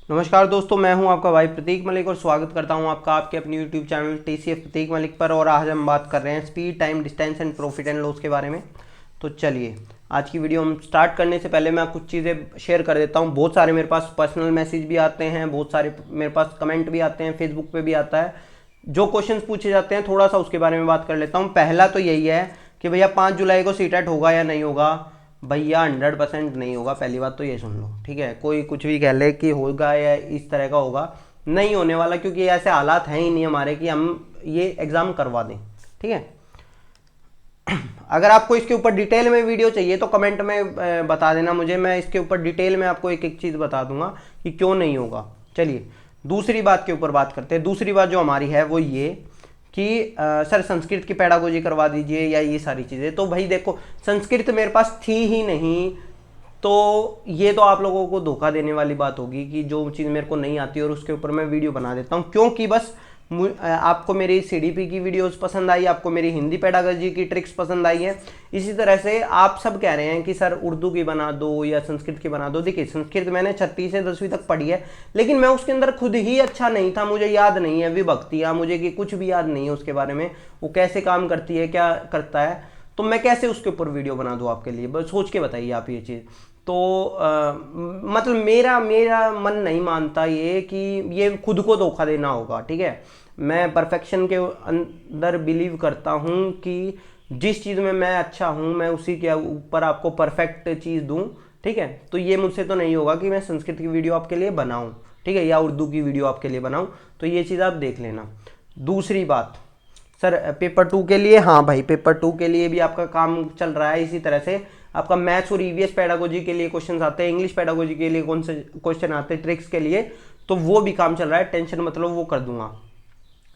नमस्कार दोस्तों, मैं हूं आपका भाई प्रतीक मलिक और स्वागत करता हूं आपका आपके अपने यूट्यूब चैनल टीसीएफ प्रतीक मलिक पर। और आज हम बात कर रहे हैं speed, time, distance and profit and loss के बारे में। तो चलिए आज की वीडियो हम स्टार्ट करने से पहले मैं कुछ चीज़ें शेयर कर देता हूं। बहुत सारे मेरे पास पर्सनल मैसेज भी आते हैं, बहुत सारे मेरे पास कमेंट भी आते हैं, फेसबुक पे भी आता है। जो क्वेश्चंस पूछे जाते हैं थोड़ा सा उसके बारे में बात कर लेता हूँ। पहला तो यही है कि भैया 5 जुलाई को सीटेट होगा या नहीं होगा। भैया 100% नहीं होगा। पहली बात तो ये सुन लो, ठीक है। कोई कुछ भी कह ले कि होगा या इस तरह का होगा, नहीं होने वाला, क्योंकि ऐसे हालात हैं ही नहीं हमारे कि हम ये एग्ज़ाम करवा दें, ठीक है। अगर आपको इसके ऊपर डिटेल में वीडियो चाहिए तो कमेंट में बता देना मुझे, मैं इसके ऊपर डिटेल में आपको एक एक चीज़ बता दूंगा कि क्यों नहीं होगा। चलिए दूसरी बात के ऊपर बात करते हैं। दूसरी बात जो हमारी है वो ये कि सर संस्कृत की पेडागोजी करवा दीजिए या ये सारी चीज़ें। तो भाई देखो, संस्कृत मेरे पास थी ही नहीं, तो ये तो आप लोगों को धोखा देने वाली बात होगी कि जो चीज़ मेरे को नहीं आती और उसके ऊपर मैं वीडियो बना देता हूँ, क्योंकि बस आपको मेरी सीडीपी की वीडियोस पसंद आई, आपको मेरी हिंदी पेडागोजी की ट्रिक्स पसंद आई है। इसी तरह से आप सब कह रहे हैं कि सर उर्दू की बना दो या संस्कृत की बना दो। देखिए संस्कृत मैंने 6वीं से 10वीं तक पढ़ी है, लेकिन मैं उसके अंदर खुद ही अच्छा नहीं था। मुझे याद नहीं है विभक्तियाँ, मुझे कि कुछ भी याद नहीं है उसके बारे में, वो कैसे काम करती है, क्या करता है। तो मैं कैसे उसके ऊपर वीडियो बना दूँ आपके लिए, बस सोच के बताइए आप ये चीज़। तो मतलब मेरा मेरा मन नहीं मानता ये कि ये खुद को धोखा देना होगा, ठीक है। मैं परफेक्शन के अंदर बिलीव करता हूँ कि जिस चीज़ में मैं अच्छा हूँ मैं उसी के ऊपर आपको परफेक्ट चीज़ दूँ, ठीक है। तो ये मुझसे तो नहीं होगा कि मैं संस्कृत की वीडियो आपके लिए बनाऊँ, ठीक है, या उर्दू की वीडियो आपके लिए बनाऊँ। तो ये चीज़ आप देख लेना। दूसरी बात, सर पेपर 2 के लिए, हाँ भाई पेपर 2 के लिए भी आपका काम चल रहा है। इसी तरह से आपका मैथ्स और ईवीएस पेडागोजी के लिए क्वेश्चन आते हैं, इंग्लिश पेडागोजी के लिए कौन से क्वेश्चन आते हैं ट्रिक्स के लिए, तो वो भी काम चल रहा है। टेंशन मतलब वो कर दूंगा।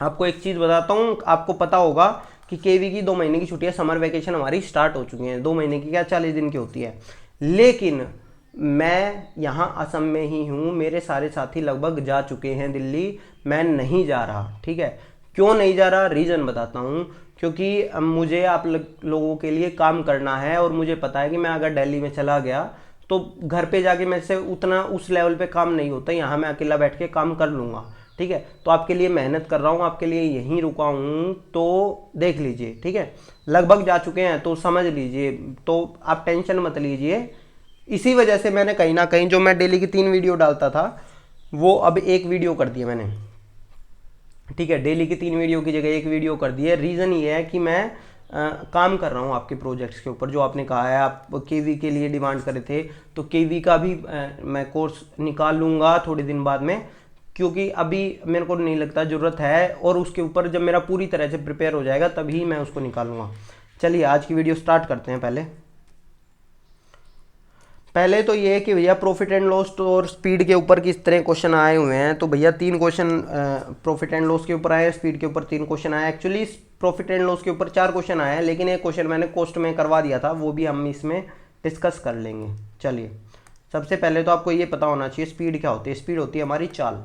आपको एक चीज़ बताता हूँ, आपको पता होगा कि केवी की 2 महीने की छुट्टियां, समर वेकेशन हमारी स्टार्ट हो चुकी हैं। 2 महीने की क्या 40 दिन की होती है। लेकिन मैं यहाँ असम में ही हूँ, मेरे सारे साथी लगभग जा चुके हैं दिल्ली, मैं नहीं जा रहा, ठीक है। क्यों नहीं जा रहा, रीज़न बताता हूँ। क्योंकि मुझे आप लोगों के लिए काम करना है और मुझे पता है कि मैं अगर दिल्ली में चला गया तो घर पे जाके मेरे से उतना उस लेवल पे काम नहीं होता। यहाँ मैं अकेला बैठ के काम कर लूँगा, ठीक है। तो आपके लिए मेहनत कर रहा हूँ, आपके लिए यहीं रुका हूँ, तो देख लीजिए, ठीक है। लगभग जा चुके हैं तो समझ लीजिए, तो आप टेंशन मत लीजिए। इसी वजह से मैंने कहीं ना कहीं जो मैं डेली की 3 वीडियो डालता था वो अब एक वीडियो कर दिया मैंने, ठीक है। डेली की 3 वीडियो की जगह एक वीडियो कर दी है। रीज़न ये है कि मैं काम कर रहा हूँ आपके प्रोजेक्ट्स के ऊपर। जो आपने कहा है, आप केवी के लिए डिमांड करे थे, तो केवी का भी मैं कोर्स निकाल लूँगा थोड़े दिन बाद में, क्योंकि अभी मेरे को नहीं लगता ज़रूरत है। और उसके ऊपर जब मेरा पूरी तरह से प्रिपेयर हो जाएगा तभी मैं उसको निकालूंगा। चलिए आज की वीडियो स्टार्ट करते हैं। पहले तो ये है कि भैया प्रॉफिट एंड लॉस और स्पीड के ऊपर किस तरह क्वेश्चन आए हुए हैं। तो भैया 3 क्वेश्चन प्रॉफिट एंड लॉस के ऊपर आए हैं, स्पीड के ऊपर 3 क्वेश्चन आए। एक्चुअली प्रॉफिट एंड लॉस के ऊपर 4 क्वेश्चन आए हैं, लेकिन एक क्वेश्चन मैंने कॉस्ट में करवा दिया था, वो भी हम इसमें डिस्कस कर लेंगे। चलिए सबसे पहले तो आपको ये पता होना चाहिए स्पीड क्या होती है। स्पीड होती है हमारी चाल,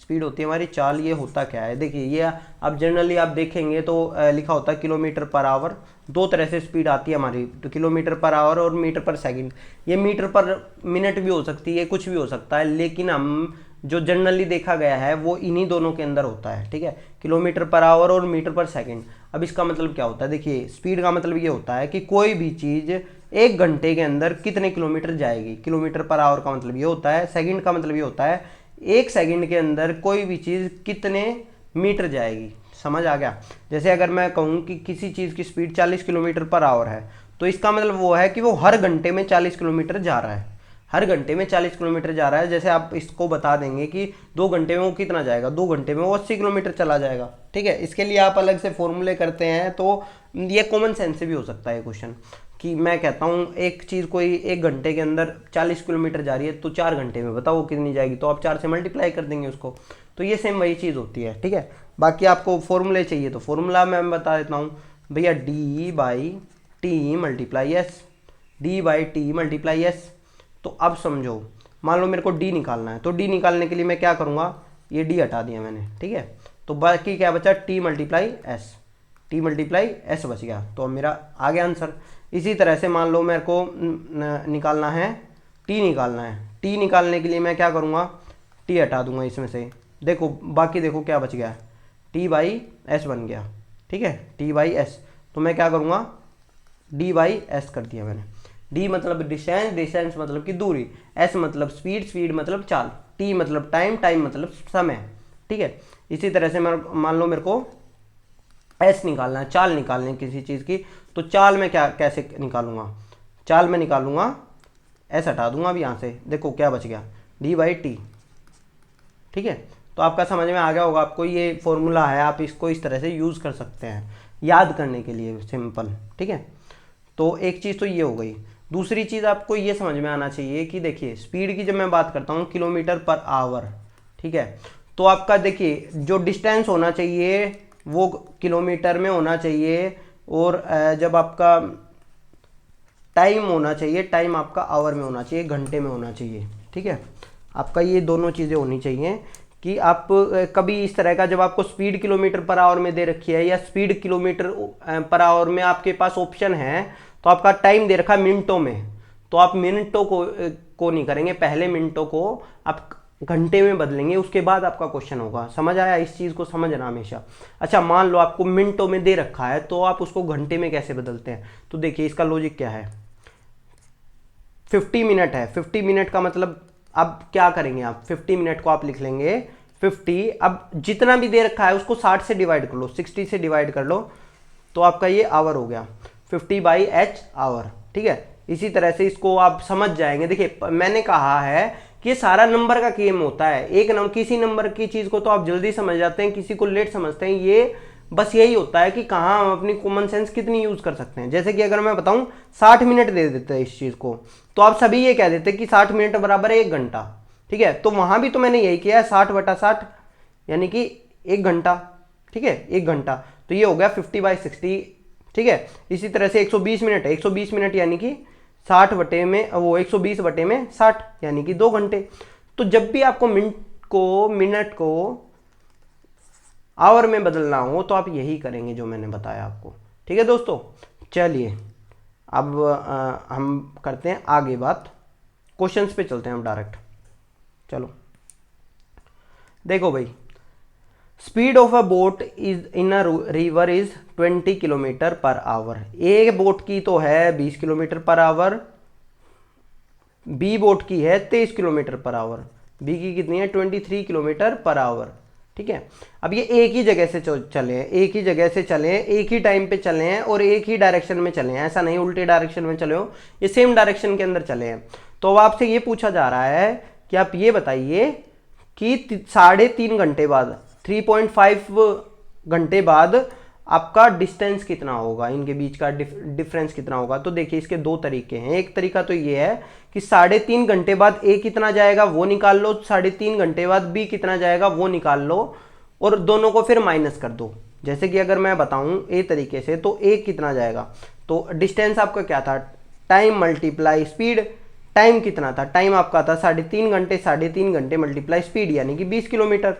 स्पीड होती है हमारी चाल। ये होता क्या है, देखिए ये आप जनरली आप देखेंगे तो लिखा होता है किलोमीटर पर आवर। 2 तरह से स्पीड आती है हमारी, तो किलोमीटर पर आवर और मीटर पर सेकंड। ये मीटर पर मिनट भी हो सकती है, कुछ भी हो सकता है, लेकिन हम जो जनरली देखा गया है वो इन्हीं दोनों के अंदर होता है, ठीक है। किलोमीटर पर आवर और मीटर पर सेकंड। अब इसका मतलब क्या होता है, देखिए स्पीड का मतलब ये होता है कि कोई भी चीज़ 1 घंटे के अंदर कितने किलोमीटर जाएगी। किलोमीटर पर आवर का मतलब ये होता है, सेकंड का मतलब ये होता है 1 सेकंड के अंदर कोई भी चीज़ कितने मीटर जाएगी। समझ आ गया। जैसे अगर मैं कहूँ कि किसी चीज़ की स्पीड 40 किलोमीटर पर आवर है, तो इसका मतलब वो है कि वो हर घंटे में 40 किलोमीटर जा रहा है, हर घंटे में 40 किलोमीटर जा रहा है। जैसे आप इसको बता देंगे कि 2 घंटे में वो कितना जाएगा, 2 घंटे में वो 80 किलोमीटर चला जाएगा, ठीक है। इसके लिए आप अलग से फॉर्मूले करते हैं, तो ये कॉमन सेंस से भी हो सकता है क्वेश्चन। कि मैं कहता हूँ एक चीज़ कोई 1 घंटे के अंदर 40 किलोमीटर जा रही है, तो 4 घंटे में बताओ वो कितनी जाएगी, तो आप 4 से मल्टीप्लाई कर देंगे उसको। तो ये सेम वही चीज़ होती है, ठीक है। बाकी आपको फॉर्मूले चाहिए तो फॉर्मूला मैं बता देता हूँ भैया, D by T multiply S, D by T multiply S. तो अब समझो, मान लो मेरे को डी निकालना है, तो डी निकालने के लिए मैं क्या करूँगा, ये डी हटा दिया मैंने, ठीक है। तो बाकी क्या बचा, T multiply S, T multiply S बच गया, तो अब मेरा आ गया आंसर। इसी तरह से मान लो मेरे को निकालना है टी, निकालना है टी, निकालने के लिए मैं क्या करूँगा, टी हटा दूंगा इसमें से, देखो बाकी देखो क्या बच गया, टी बाई एस बन गया, ठीक है, टी बाई एस। तो मैं क्या करूँगा, डी बाई एस कर दिया मैंने। डी मतलब डिस्टेंस, डिस्टेंस मतलब कि दूरी, एस मतलब स्पीड, स्पीड मतलब चाल, टी मतलब टाइम, टाइम मतलब समय, ठीक है। इसी तरह से मान लो मेरे को एस निकालना है, चाल निकालनी है किसी चीज़ की, तो चाल में क्या कैसे निकालूंगा, चाल में निकालूंगा, एस हटा दूंगा अब यहाँ से, देखो क्या बच गया, डी बाई टी, ठीक है। तो आपका समझ में आ गया होगा, आपको ये फॉर्मूला है, आप इसको इस तरह से यूज़ कर सकते हैं याद करने के लिए, सिंपल, ठीक है। तो एक चीज़ तो ये हो गई। दूसरी चीज़ आपको ये समझ में आना चाहिए कि देखिए स्पीड की जब मैं बात करता हूँ किलोमीटर पर आवर, ठीक है, तो आपका देखिए जो डिस्टेंस होना चाहिए वो किलोमीटर में होना चाहिए, और जब आपका टाइम होना चाहिए, टाइम आपका आवर में होना चाहिए, घंटे में होना चाहिए, ठीक है। आपका ये दोनों चीज़ें होनी चाहिए कि आप कभी इस तरह का, जब आपको स्पीड किलोमीटर पर आवर में दे रखी है या स्पीड किलोमीटर पर आवर में आपके पास ऑप्शन है, तो आपका टाइम दे रखा है मिनटों में, तो आप मिनटों को नहीं करेंगे, पहले मिनटों को आप घंटे में बदलेंगे, उसके बाद आपका क्वेश्चन होगा। समझ आया, इस चीज़ को समझना हमेशा। अच्छा मान लो आपको मिनटों में दे रखा है, तो आप उसको घंटे में कैसे बदलते हैं, तो देखिए इसका लॉजिक क्या है, 50 मिनट है, 50 मिनट का मतलब अब क्या करेंगे आप, 50 मिनट को आप लिख लेंगे 50, अब जितना भी दे रखा है उसको 60 से डिवाइड कर लो, 60 से डिवाइड कर लो, तो आपका ये आवर हो गया, 50 बाई एच आवर, ठीक है। इसी तरह से इसको आप समझ जाएंगे। देखिए मैंने कहा है कि ये सारा नंबर का गेम होता है, एक किसी नंबर की चीज़ को तो आप जल्दी समझ जाते हैं, किसी को लेट समझते हैं, ये बस यही होता है कि कहाँ हम अपनी कॉमन सेंस कितनी यूज़ कर सकते हैं। जैसे कि अगर मैं बताऊं 60 मिनट दे देते हैं इस चीज़ को, तो आप सभी ये कह देते हैं कि 60 मिनट बराबर है 1 घंटा, ठीक है। तो वहाँ भी तो मैंने यही किया है, 60/60 यानी कि 1 घंटा, ठीक है, 1 घंटा। तो ये हो गया 50/60, ठीक है। इसी तरह से 120 मिनट है, 120 मिनट यानी कि 60 बटे में वो 120 बटे में 60 यानी कि 2 घंटे। तो जब भी आपको मिनट को आवर में बदलना हो तो आप यही करेंगे जो मैंने बताया आपको, ठीक है दोस्तों। चलिए अब हम करते हैं आगे बात, क्वेश्चंस पे चलते हैं हम डायरेक्ट। चलो देखो भाई, speed of a boat is in a river is 20 kilometre per hour. A boat की तो है 20 kilometre per hour, B boat की है 23 किलोमीटर पर आवर, बी की कितनी है 23 किलोमीटर पर आवर, ठीक है। अब ये एक ही जगह से चले हैं, एक ही जगह से चले हैं, एक ही टाइम पे चले हैं और एक ही डायरेक्शन में चले हैं, ऐसा नहीं उल्टे डायरेक्शन में चले हो, ये सेम डायरेक्शन के अंदर चले हैं। तो अब आपसे ये पूछा जा रहा है कि आप ये बताइए कि 3.5 घंटे बाद, 3.5 घंटे बाद आपका डिस्टेंस कितना होगा, इनके बीच का डिफरेंस कितना होगा। तो देखिए इसके दो तरीके हैं, एक तरीका तो ये है कि 3.5 घंटे बाद ए कितना जाएगा वो निकाल लो, 3.5 घंटे बाद बी कितना जाएगा वो निकाल लो, और दोनों को फिर माइनस कर दो। जैसे कि अगर मैं बताऊं ए तरीके से, तो ए कितना जाएगा, तो डिस्टेंस आपका क्या था, टाइम मल्टीप्लाई स्पीड, टाइम कितना था, टाइम आपका था 3.5 घंटे, 3.5 घंटे मल्टीप्लाई स्पीड यानी कि 20 किलोमीटर।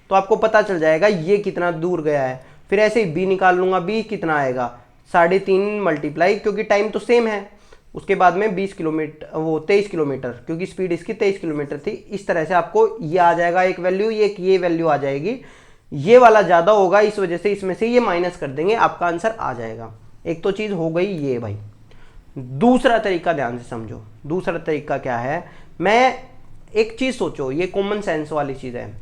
तो आपको पता चल जाएगा ये कितना दूर गया है। फिर ऐसे ही बी निकाल लूंगा, बी कितना आएगा 3.5 मल्टीप्लाई, क्योंकि टाइम तो सेम है, उसके बाद में 20 किलोमीटर, वो 23 किलोमीटर, क्योंकि स्पीड इसकी 23 किलोमीटर थी। इस तरह से आपको ये आ जाएगा एक वैल्यू, ये वैल्यू आ जाएगी, ये वाला ज़्यादा होगा, इस वजह से इसमें से ये माइनस कर देंगे, आपका आंसर आ जाएगा। एक तो चीज़ हो गई ये भाई। दूसरा तरीका ध्यान से समझो, दूसरा तरीका क्या है, मैं एक चीज़ सोचो, ये कॉमन सेंस वाली चीज़ है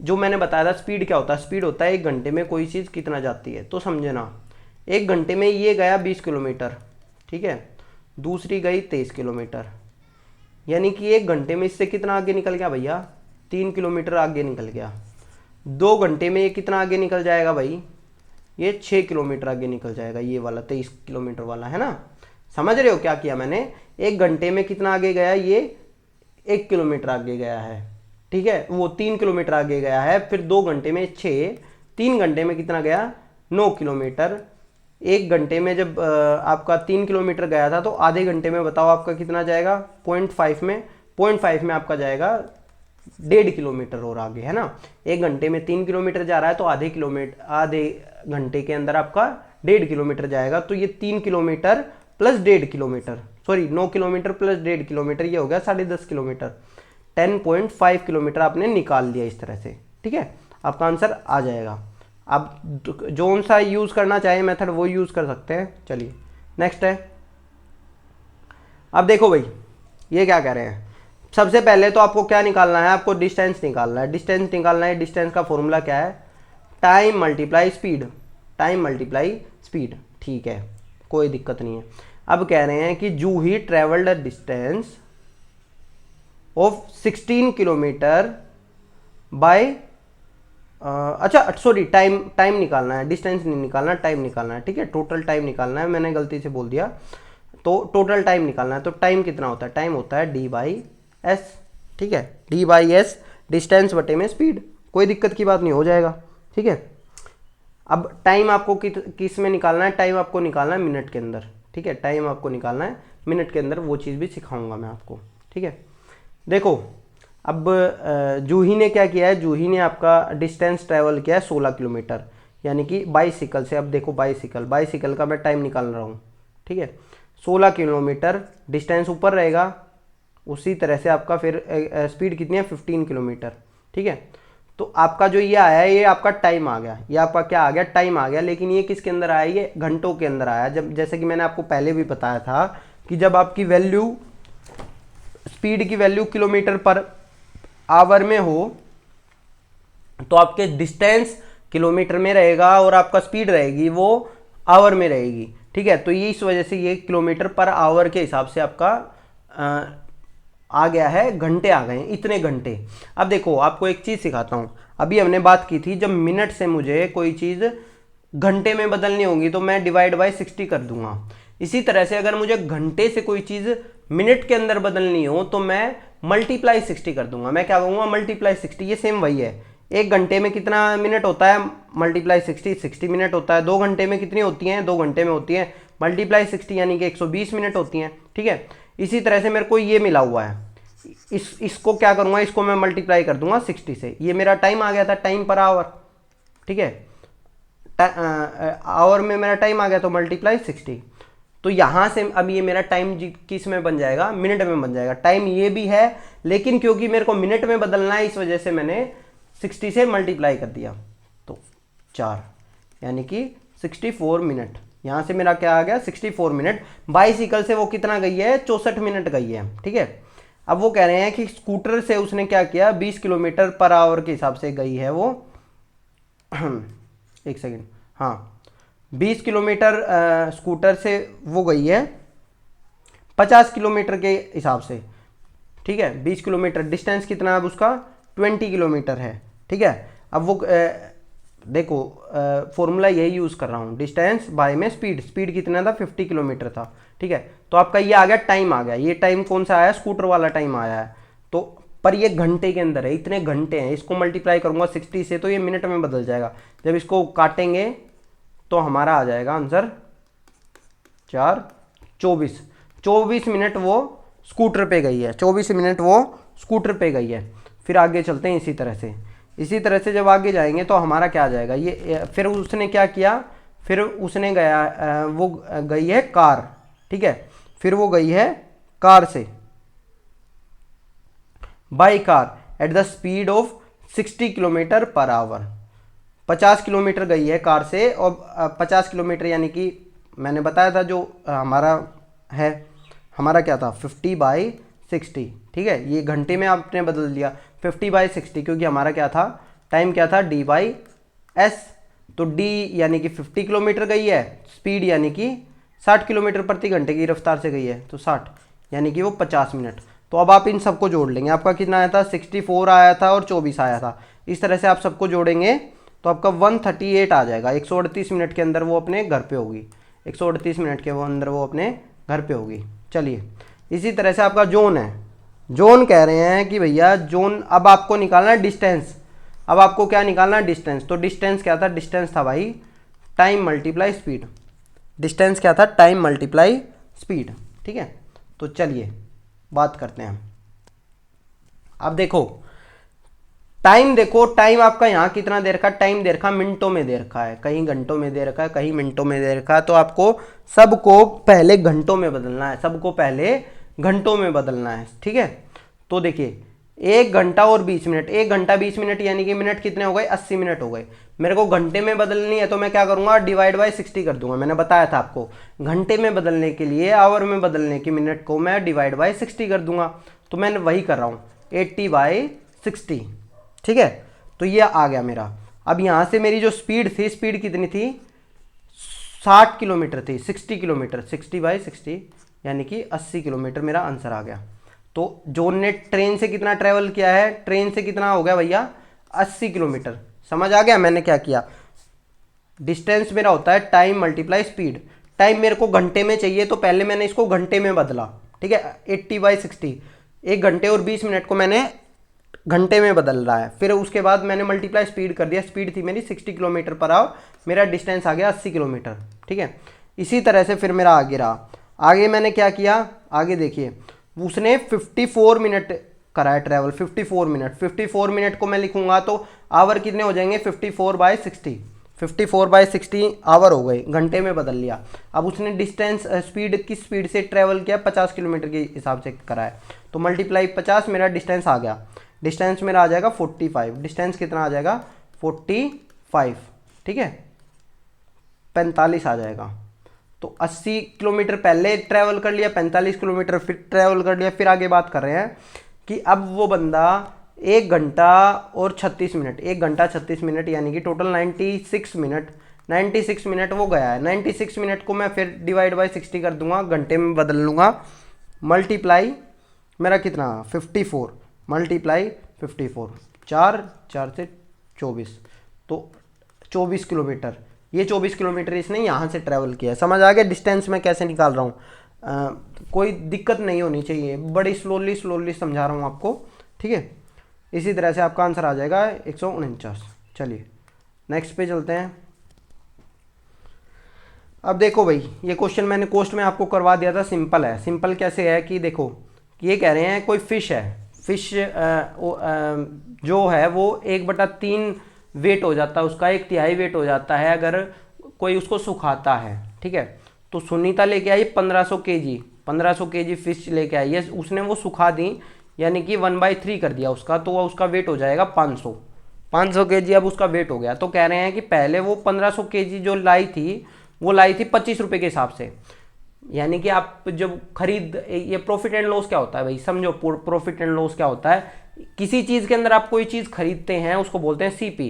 जो मैंने बताया था। स्पीड क्या होता है, स्पीड होता है 1 घंटे में कोई चीज़ कितना जाती है, तो समझना 1 घंटे में ये गया 20 किलोमीटर, ठीक है, दूसरी गई 23 किलोमीटर, यानी कि 1 घंटे में इससे कितना आगे निकल गया भैया, 3 किलोमीटर आगे निकल गया। 2 घंटे में ये कितना आगे निकल जाएगा भाई, ये 6 किलोमीटर आगे निकल जाएगा, ये वाला 23 किलोमीटर वाला, है ना। समझ रहे हो क्या किया मैंने, 1 घंटे में कितना आगे गया, ये 1 किलोमीटर आगे गया है, ठीक है, वो 3 किलोमीटर आगे गया है। फिर 2 घंटे में 6, 3 घंटे में कितना गया 9 किलोमीटर। 1 घंटे में जब आपका 3 किलोमीटर गया था, तो आधे घंटे में बताओ आपका कितना जाएगा, 0.5 में आपका जाएगा 1.5 किलोमीटर और आगे, है ना। 1 घंटे में 3 किलोमीटर जा रहा है, तो आधे घंटे के अंदर आपका 1.5 किलोमीटर जाएगा। तो ये 3 kilometre plus 1.5 kilometre, sorry 9 kilometre plus 1.5 kilometre, ये हो गया 10.5 किलोमीटर, 10.5 किलोमीटर आपने निकाल लिया इस तरह से, ठीक है, आपका आंसर आ जाएगा। आप जो सा यूज़ करना चाहे मेथड वो यूज़ कर सकते हैं। चलिए नेक्स्ट है। अब देखो भाई ये क्या कह रहे हैं, सबसे पहले तो आपको क्या निकालना है, आपको डिस्टेंस निकालना है। डिस्टेंस निकालना है, डिस्टेंस का फॉर्मूला क्या है, time multiply speed, time multiply speed, ठीक है, कोई दिक्कत नहीं है। अब कह रहे हैं कि Juhi travelled a distance of 16 kilometre by, अच्छा सॉरी, टाइम निकालना है, डिस्टेंस नहीं निकालना, टाइम निकालना है, ठीक है, टोटल टाइम निकालना है, मैंने गलती से बोल दिया, तो टोटल टाइम निकालना है। तो टाइम कितना होता है, टाइम होता है d/s, ठीक है, d/s डिस्टेंस बटे में स्पीड, कोई दिक्कत की बात नहीं, हो जाएगा, ठीक है। अब टाइम आपको किस में निकालना है, टाइम आपको निकालना है मिनट के अंदर, ठीक है, टाइम आपको निकालना है मिनट के अंदर, वो चीज़ भी सिखाऊंगा मैं आपको, ठीक है। देखो अब जूही ने क्या किया है, जूही ने आपका डिस्टेंस ट्रैवल किया है 16 किलोमीटर, यानी कि बाइसिकल से। अब देखो बाइसिकल का मैं टाइम निकाल रहा हूँ, ठीक है, 16 किलोमीटर डिस्टेंस ऊपर रहेगा, उसी तरह से आपका फिर स्पीड कितनी है 15 किलोमीटर, ठीक है। तो आपका जो ये आया है ये आपका टाइम आ गया, ये आपका क्या आ गया, टाइम आ गया, लेकिन ये किसके अंदर आया, ये घंटों के अंदर आया। जब जैसे कि मैंने आपको पहले भी बताया था कि जब आपकी वैल्यू, स्पीड की वैल्यू किलोमीटर पर आवर में हो तो आपके डिस्टेंस किलोमीटर में रहेगा और आपका स्पीड रहेगी वो आवर में रहेगी, ठीक है। तो ये इस वजह से ये किलोमीटर पर आवर के हिसाब से आपका आ गया है, घंटे आ गए हैं, इतने घंटे। अब देखो आपको एक चीज़ सिखाता हूँ, अभी हमने बात की थी जब मिनट से मुझे कोई चीज़ घंटे में बदलनी होगी तो मैं डिवाइड बाय 60 कर दूंगा। इसी तरह से अगर मुझे घंटे से कोई चीज़ मिनट के अंदर बदलनी हो तो मैं मल्टीप्लाई 60 कर दूंगा। मैं क्या कहूँगा, मल्टीप्लाई 60, ये सेम वही है। एक घंटे में कितना मिनट होता है, मल्टीप्लाई 60 मिनट होता है। 2 घंटे में कितनी होती हैं, 2 घंटे में होती है मल्टीप्लाई 60 यानी कि 120 मिनट होती हैं, ठीक है। इसी तरह से मेरे को ये मिला हुआ है, इसको क्या करूँगा, इसको मैं मल्टीप्लाई कर दूंगा 60 से, ये मेरा टाइम आ गया था, टाइम पर आवर, ठीक है, आवर में मेरा टाइम आ गया तो मल्टीप्लाई 60। तो यहाँ से अब ये मेरा टाइम किस में बन जाएगा, मिनट में बन जाएगा। टाइम ये भी है लेकिन क्योंकि मेरे को मिनट में बदलना है इस वजह से मैंने 60 से मल्टीप्लाई कर दिया, तो 4 यानी कि 64 मिनट। यहाँ से मेरा क्या आ गया, 64 मिनट। बाइसिकल से वो कितना गई है, 64 मिनट गई है, ठीक है। अब वो कह रहे हैं कि स्कूटर से उसने क्या किया, 20 किलोमीटर पर आवर के हिसाब से गई है वो एक सेकेंड, हाँ 20 किलोमीटर स्कूटर से वो गई है 50 किलोमीटर के हिसाब से, ठीक है। 20 किलोमीटर डिस्टेंस कितना है अब उसका, 20 किलोमीटर है, ठीक है। अब वो देखो फॉर्मूला यही यूज़ कर रहा हूँ, डिस्टेंस बाय में स्पीड, स्पीड कितना था 50 किलोमीटर था, ठीक है। तो आपका ये आ गया, टाइम आ गया। ये टाइम कौन सा आया, स्कूटर वाला टाइम आया है, तो पर ये घंटे के अंदर है, इतने घंटे हैं। इसको मल्टीप्लाई करूँगा 60 से तो ये मिनट में बदल जाएगा। जब इसको काटेंगे तो हमारा आ जाएगा आंसर 4 24 मिनट वो स्कूटर पे गई है, 24 मिनट वो स्कूटर पे गई है। फिर आगे चलते हैं इसी तरह से जब आगे जाएंगे तो हमारा क्या आ जाएगा, ये फिर उसने क्या किया, फिर उसने गया वो गई है कार, ठीक है। फिर वो गई है कार से, by car at the speed of 60 kilometre per hour. 50 kilometre गई है कार से, और 50 किलोमीटर यानी कि मैंने बताया था जो हमारा है, हमारा क्या था 50/60, ठीक है। ये घंटे में आपने बदल दिया 50/60 क्योंकि हमारा क्या था, टाइम क्या था d/s। तो d यानी कि 50 किलोमीटर गई है, स्पीड यानी कि 60 किलोमीटर प्रति घंटे की रफ्तार से गई है, तो 60 यानी कि वो 50 मिनट। तो अब आप इन सबको जोड़ लेंगे, आपका कितना आया था 64 आया था और 24 आया था। इस तरह से आप सबको जोड़ेंगे तो आपका 138 आ जाएगा। 138 मिनट के अंदर वो अपने घर पे होगी, 138 मिनट के अंदर वो अपने घर पे होगी। चलिए इसी तरह से आपका जोन है, जोन कह रहे हैं कि भैया जोन, अब आपको निकालना है डिस्टेंस। अब आपको क्या निकालना है, डिस्टेंस। तो डिस्टेंस क्या था, डिस्टेंस था भाई टाइम मल्टीप्लाई स्पीड। डिस्टेंस क्या था, टाइम मल्टीप्लाई स्पीड, ठीक है। तो चलिए बात करते हैं। अब देखो टाइम, देखो टाइम आपका यहाँ कितना दे रखा है, टाइम दे रखा मिनटों में दे रखा है, कहीं घंटों में दे रखा है, कहीं मिनटों में दे रखा है। तो आपको सबको पहले घंटों में बदलना है, सबको पहले घंटों में बदलना है, ठीक है। तो देखिए 1 घंटा और 20 मिनट, 1 घंटा 20 मिनट यानी कि मिनट कितने हो गए, 80 मिनट हो गए। मेरे को घंटे में बदलनी है तो मैं क्या करूंगा, डिवाइड बाय 60 कर दूंगा। मैंने बताया था आपको, घंटे में बदलने के लिए, आवर में बदलने की मिनट को मैं डिवाइड बाय 60 कर दूंगा। तो मैं वही कर रहा हूँ, 80/60। ठीक है, तो ये आ गया मेरा। अब यहाँ से मेरी जो स्पीड थी, स्पीड कितनी थी, 60 किलोमीटर थी, 60 किलोमीटर, 60/60 यानी कि 80 किलोमीटर मेरा आंसर आ गया। तो जोन ने ट्रेन से कितना ट्रेवल किया है, ट्रेन से कितना हो गया भैया, 80 किलोमीटर। समझ आ गया मैंने क्या किया। डिस्टेंस मेरा होता है टाइम मल्टीप्लाई स्पीड। टाइम मेरे को घंटे में चाहिए तो पहले मैंने इसको घंटे में बदला। ठीक है, 80/60, 1 घंटे और 20 मिनट को मैंने घंटे में बदल रहा है। फिर उसके बाद मैंने मल्टीप्लाई स्पीड कर दिया, स्पीड थी मेरी 60 किलोमीटर पर आवर, मेरा डिस्टेंस आ गया 80 किलोमीटर। ठीक है, इसी तरह से फिर मेरा आगे रहा। आगे मैंने क्या किया, आगे देखिए, उसने 54 मिनट करा है ट्रैवल, 54 मिनट। 54 मिनट को मैं लिखूंगा तो आवर कितने हो जाएंगे, 54/60, 54/60 आवर हो गए, घंटे में बदल लिया। अब उसने डिस्टेंस स्पीड किस स्पीड से ट्रैवल किया, 50 किलोमीटर के हिसाब से करा है, तो मल्टीप्लाई 50, मेरा डिस्टेंस आ गया। डिस्टेंस मेरा आ जाएगा 45। डिस्टेंस कितना आ जाएगा, 45। ठीक है, 45 आ जाएगा। तो 80 किलोमीटर पहले ट्रैवल कर लिया, 45 किलोमीटर फिर ट्रैवल कर लिया। फिर आगे बात कर रहे हैं कि अब वो बंदा 1 घंटा और 36 मिनट, 1 घंटा 36 मिनट यानी कि टोटल 96 मिनट, 96 मिनट वो गया है। 96 मिनट को मैं फिर डिवाइड बाय 60 कर दूंगा, घंटे में बदल लूँगा, मल्टीप्लाई मेरा कितना 54, मल्टीप्लाई 54, 4 4 से 24, तो 24 किलोमीटर। ये 24 किलोमीटर इसने यहाँ से ट्रैवल किया है। समझ आ गया डिस्टेंस मैं कैसे निकाल रहा हूँ। कोई दिक्कत नहीं होनी चाहिए, बड़ी स्लोली स्लोली समझा रहा हूँ आपको। ठीक है, इसी तरह से आपका आंसर आ जाएगा 149। चलिए नेक्स्ट पे चलते हैं। अब देखो भाई, ये क्वेश्चन मैंने कोस्ट में आपको करवा दिया था, सिंपल है। सिंपल कैसे है कि देखो, ये कह रहे हैं कोई फिश है, फिश जो है वो 1/3 वेट हो जाता है उसका, 1/3 वेट हो जाता है अगर कोई उसको सुखाता है। ठीक है, तो सुनीता लेके आई 1500 केजी, 1500 केजी फिश लेके आई है, उसने वो सुखा दी यानी कि 1/3 कर दिया उसका, तो उसका वेट हो जाएगा 500 केजी। अब उसका वेट हो गया, तो कह रहे हैं कि पहले वो 1500 केजी जो लाई थी वो लाई थी 25 रुपये के हिसाब से। यानी कि आप जब खरीद, ये प्रॉफिट एंड लॉस क्या होता है भाई, समझो प्रॉफिट एंड लॉस क्या होता है। किसी चीज़ के अंदर आप कोई चीज़ खरीदते हैं उसको बोलते हैं सीपी,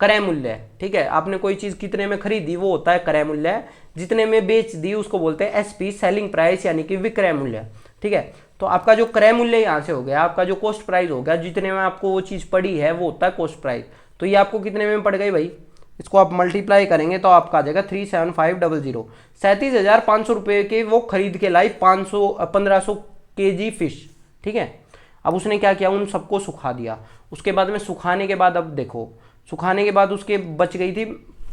क्रय मूल्य। ठीक है, आपने कोई चीज़ कितने में खरीदी वो होता है क्रय मूल्य, जितने में बेच दी उसको बोलते हैं एसपी, सेलिंग प्राइस यानी कि विक्रय मूल्य। ठीक है, तो आपका जो क्रय मूल्य यहाँ से हो गया, आपका जो कॉस्ट प्राइस हो गया, जितने में आपको वो चीज़ पड़ी है वो होता है कॉस्ट प्राइस। तो ये आपको कितने में पड़ गई भाई, इसको आप मल्टीप्लाई करेंगे तो आपका आ जाएगा 37500, 37,500 रुपये के वो खरीद के लाई 1500 केजी फिश। ठीक है, अब उसने क्या किया, उन सबको सुखा दिया। उसके बाद में सुखाने के बाद, अब देखो सुखाने के बाद उसके बच गई थी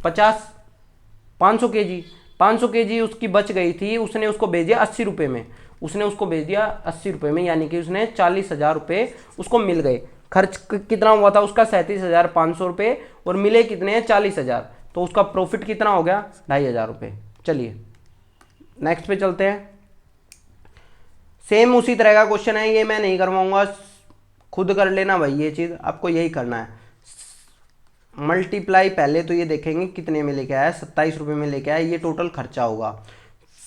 500 केजी, 500 केजी उसकी बच गई थी। उसने उसको भेज दिया 80 रुपये में, उसने उसको भेज दिया 80 रुपये में, यानी कि उसने 40,000 रुपये उसको मिल गए। खर्च कितना हुआ था उसका 37,500 रुपये, और मिले कितने हैं 40,000, तो उसका प्रॉफिट कितना हो गया 2,500 रुपये। चलिए नेक्स्ट पे चलते हैं। सेम उसी तरह का क्वेश्चन है, ये मैं नहीं करवाऊंगा, खुद कर लेना भाई, ये चीज़ आपको यही करना है। मल्टीप्लाई पहले तो ये देखेंगे कितने में लेके आया, 27 रुपये में लेके आया, ये टोटल खर्चा होगा।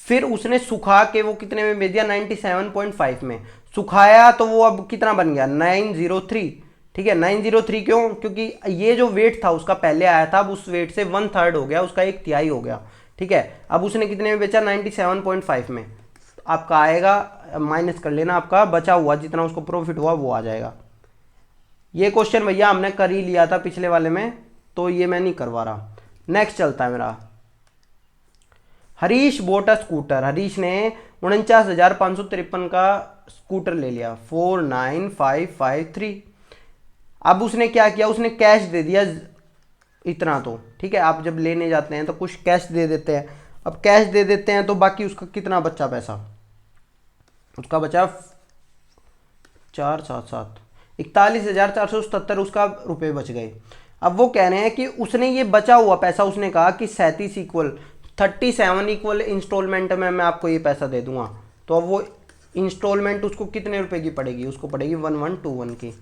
फिर उसने सुखा के वो कितने में भेज दिया, 97.5 में सुखाया, तो वो अब कितना बन गया 903। ठीक है, 903 क्यों, क्योंकि ये जो वेट था उसका पहले आया था, अब उस वेट से 1/3 हो गया, उसका 1/3 हो गया। ठीक है, अब उसने कितने में बेचा 97.5 में, आपका आएगा, माइनस कर लेना, आपका बचा हुआ जितना उसको प्रॉफिट हुआ वो आ जाएगा। ये क्वेश्चन भैया हमने कर ही लिया था पिछले वाले में, तो ये मैं नहीं करवा रहा। नेक्स्ट चलता है मेरा, हरीश बोट अ स्कूटर। हरीश ने 49,553 का स्कूटर ले लिया, 49553। अब उसने क्या किया, उसने कैश दे दिया इतना, तो ठीक है, आप जब लेने जाते हैं तो कुछ कैश दे देते हैं। अब कैश दे देते हैं तो बाकी उसका कितना बचा पैसा, उसका बचा 477, 41,477 उसका रुपये बच गए। अब वो कह रहे हैं कि उसने ये बचा हुआ पैसा, उसने कहा कि 37 इक्वल 37 इक्वल इंस्टॉलमेंट में मैं आपको ये पैसा दे दूंगा। तो अब वो इंस्टॉलमेंट उसको कितने रुपए की पड़ेगी, उसको पड़ेगी 1121 की।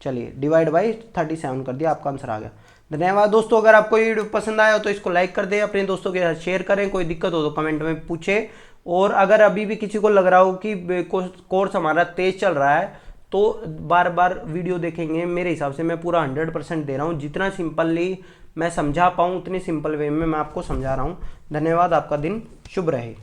चलिए डिवाइड बाई 37 कर दिया, आपका आंसर आ गया। धन्यवाद दोस्तों। अगर आपको ये वीडियो पसंद आया हो तो इसको लाइक कर दें, अपने दोस्तों के साथ शेयर करें, कोई दिक्कत हो तो कमेंट में पूछे। और अगर अभी भी किसी को लग रहा हो कि कोर्स हमारा तेज चल रहा है तो बार बार वीडियो देखेंगे। मेरे हिसाब से मैं पूरा 100% दे रहा हूँ, जितना सिंपली मैं समझा पाऊँ उतनी सिंपल वे में मैं आपको समझा रहा हूँ। धन्यवाद, आपका दिन शुभ रहे।